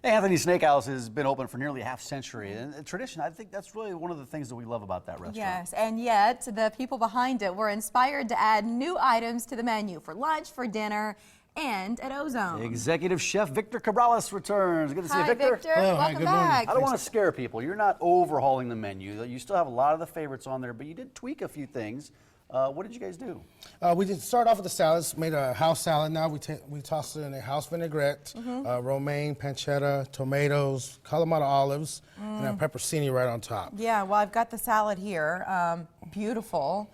Anthony's Steakhouse has been open for nearly a half-century, and a tradition. I think that's really one of the things that we love about that restaurant. Yes, and yet the people behind it were inspired to add new items to the menu for lunch, for dinner, and at Ozone. Executive Chef Victor Cabriales returns. Good to see you, Victor. Hi, Victor. Hello, Welcome good back. morning. I don't want to scare people. You're not overhauling the menu. You still have a lot of the favorites on there, but you did tweak a few things. What did you guys do? We did start off with the salads, made a house salad. Now we tossed it in a house vinaigrette, romaine, pancetta, tomatoes, Kalamata olives, and a pepperoni right on top. Yeah, well, I've got the salad here. Beautiful.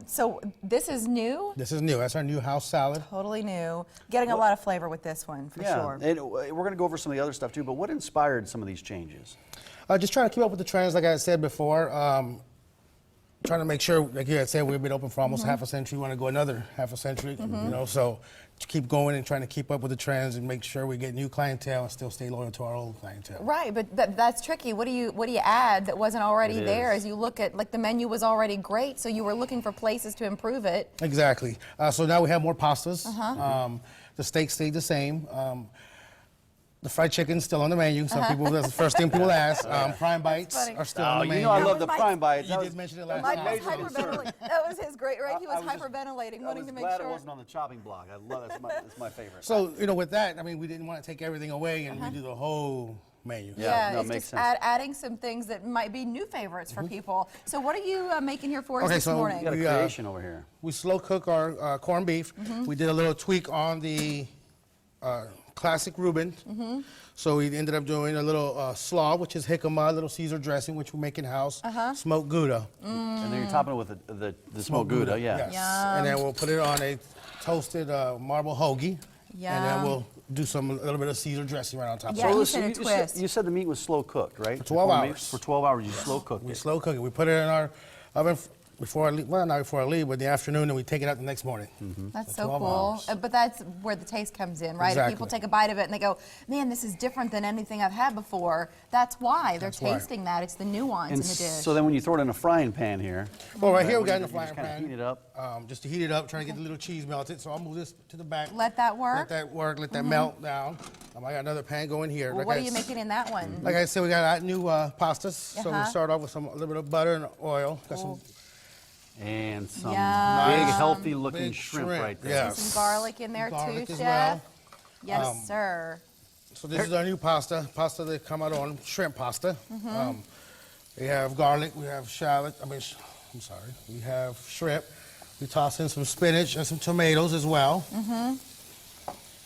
So this is new? This is new. That's our new house salad. Totally new. Getting a lot of flavor with this one, for sure. And we're going to go over some of the other stuff too, but what inspired some of these changes? Just trying to keep up with the trends, like I said before. Trying to make sure, like you had said, we've been open for almost half a century. We want to go another half a century, you know, so to keep going and trying to keep up with the trends and make sure we get new clientele and still stay loyal to our old clientele. Right, but that's tricky. What do you add that wasn't already there? As you look at, like, the menu was already great, so you were looking for places to improve it. Exactly. So now we have more pastas. The steak stayed the same. The fried chicken's still on the menu. Some people, that's the first thing people ask. Prime bites are still on the menu. You know I love the prime bites. You did mention it last Mike time. was hyperventilating. That was his great, right? He was hyperventilating, wanting to make sure. I was glad it wasn't on the chopping block. I love it. It's my favorite. So, you know, with that, I mean, we didn't want to take everything away and we do the whole menu. Yeah, no, it's makes just sense. adding some things that might be new favorites for people. So what are you making here for us this morning? We got a creation over here. We slow cook our corned beef. We did a little tweak on the classic Reuben. So we ended up doing a little slaw, which is jicama, a little Caesar dressing, which we make in-house, smoked Gouda. And then you're topping it with the smoked Gouda, Yes. And then we'll put it on a toasted marble hoagie. And then we'll do a little bit of Caesar dressing right on top. Yeah, So you said a twist. You said the meat was slow cooked, right? For 12 hours. For 12 hours, you slow cooked it. We slow cook it. We put it in our oven before I leave, well, not before I leave, but in the afternoon, and we take it out the next morning. That's For so 12 cool. hours. But that's where the taste comes in, right? If Exactly. people take a bite of it and they go, man, this is different than anything I've had before, that's why they're why. tasting that. It's the nuance in the dish. So then when you throw it in a frying pan here. Well, right here we got in the you frying just kinda pan. heat it up. Just to heat it up, trying to get the little cheese melted. So I'll move this to the back. Let that work? Let that work. Let that melt down. I got another pan going here. Well, what are you making in that one? Like I said, we got new pastas. So we start off with a little bit of butter and oil. Got some And some Yum. big, healthy-looking big shrimp right there. Yes. Some garlic in there Garlic too, as Chef. well. Yes, sir. So this is our new pasta de camarón, shrimp pasta. We have garlic, we have shallot, I'm sorry, we have shrimp. We toss in some spinach and some tomatoes as well.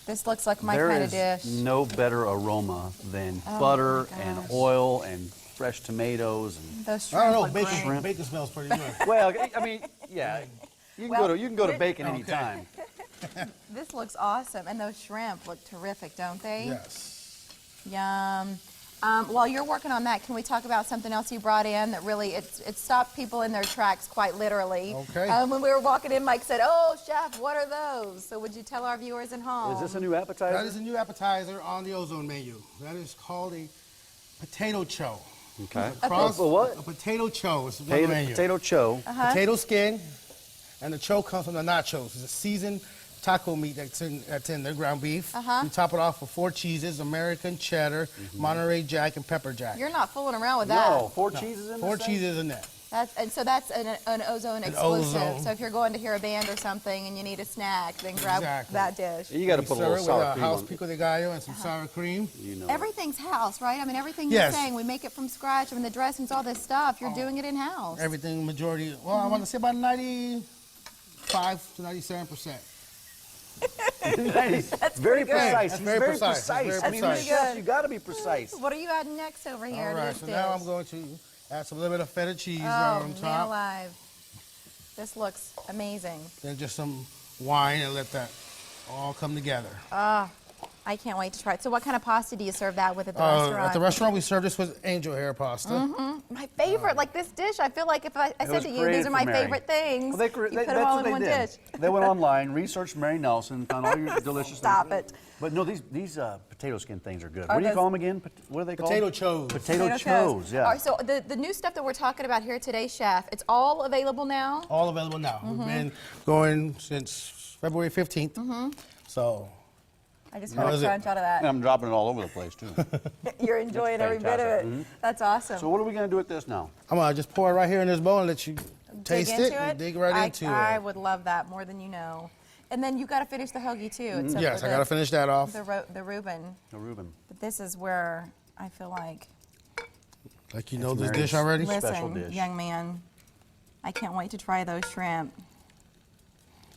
This looks like my kind of There dish. is no better aroma than butter and oil and fresh tomatoes. And Those shrimp I don't look know, great. bacon smells pretty good. well, I mean, yeah, you can go to bacon Okay. anytime. This looks awesome. And those shrimp look terrific, don't they? Yes. Yum. While you're working on that, can we talk about something else you brought in that really, it stopped people in their tracks quite literally. Okay. When we were walking in, Mike said, oh, Chef, what are those? So would you tell our viewers at home? Is this a new appetizer? That is a new appetizer on the Ozone menu. That is called a potato cho. Okay. Cross- A what? A potato cho is the menu. Potato cho. Potato skin, and the cho comes from the nachos. It's a seasoned taco meat that's in the ground beef. You top it off with 4 cheeses: American, cheddar, Monterey Jack, and pepper jack. You're not fooling around with that. No, 4 cheeses in 4 this thing? cheeses in there. So that's an Ozone exclusive. Ozone. So if you're going to hear a band or something and you need a snack, then grab that dish. You got to We put a serve little it sour with cream house on pico de gallo and some sour cream. You know. Everything's house, right? I mean, everything Yes. you're saying, we make it from scratch. I mean, the dressings, all this stuff, you're doing it in-house. Everything, majority, well, I want to say about 95 to 97%. That's very precise. That's He's very very precise. precise. That's I mean, very chefs, precise. you got to be precise. What are you adding next over here All to right, this so dish? now I'm going to add some little bit of feta cheese Oh, on man top. alive. This looks amazing. Then just some wine and let that all come together. I can't wait to try it. So what kind of pasta do you serve that with at the restaurant? At the restaurant, we serve this with angel hair pasta. My favorite, like this dish, I feel like if I said was to you, created these are for my Mary. favorite things, Well, you put that's them all what in one they did. dish. They went online, researched Mary Nelson, found all your delicious Stop things. it. But no, these potato skin things are good. What do you call them again? What are they called? Potato chos. Potato Toast. chos, yeah. All right, so the new stuff that we're talking about here today, Chef, it's all available now? All available now. We've been going since February 15th. So I just got a How's it? crunch out of And that. I'm dropping it all over the place too. You're enjoying every bit of it. That's awesome. So what are we gonna do with this now? I'm gonna just pour it right here in this bowl and let you taste dig it. into And dig right into I it. would love that more than you know. And then you got to finish the hoagie too. Except Yes, for I gotta finish that off. the Reuben. The Reuben. But this is where I feel like, Like you know this Mary's dish already? Special listen, dish. young man, I can't wait to try those shrimp.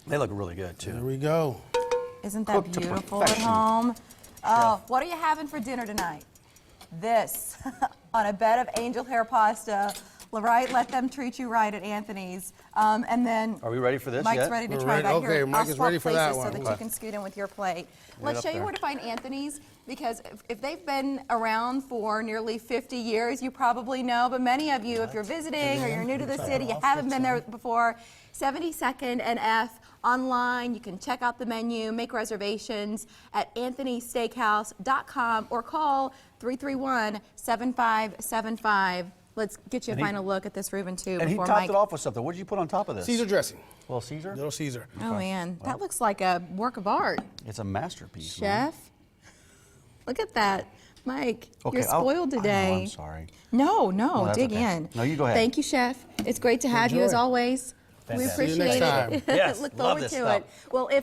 They look really good There too. we go. Isn't that Cooked to beautiful at perfection. home? Oh, what are you having for dinner tonight? This, on a bed of angel hair pasta. Right, let them treat you right at Anthony's. And then Are we ready for this Mike's yet? ready to We're try ready. that. Okay, Here, Mike I'll is swap ready for that places one. so that you can scoot in with your plate. Let's up show you there. where to find Anthony's, because if they've been around for nearly 50 years, you probably know, but many of you, if you're visiting or you're new to the city, you haven't been there before, 72nd and F. Online, you can check out the menu, make reservations at anthonysteakhouse.com or call 331-7575. Let's get you a final look at this Reuben too And he before topped Mike. it off with something. What did you put on top of this? Caesar dressing. Little Caesar? Little Caesar. Oh man, that looks like a work of art, It's a masterpiece. man. chef. Look at that, Mike. Okay, you're spoiled I know, today. I'm sorry. No, Oh, that's dig okay. in. No, you go ahead. Thank you, chef. It's great to have you as Enjoy. always. We Fantastic. appreciate See you next it. time. Yes, Look love forward this to stuff. it. Well, if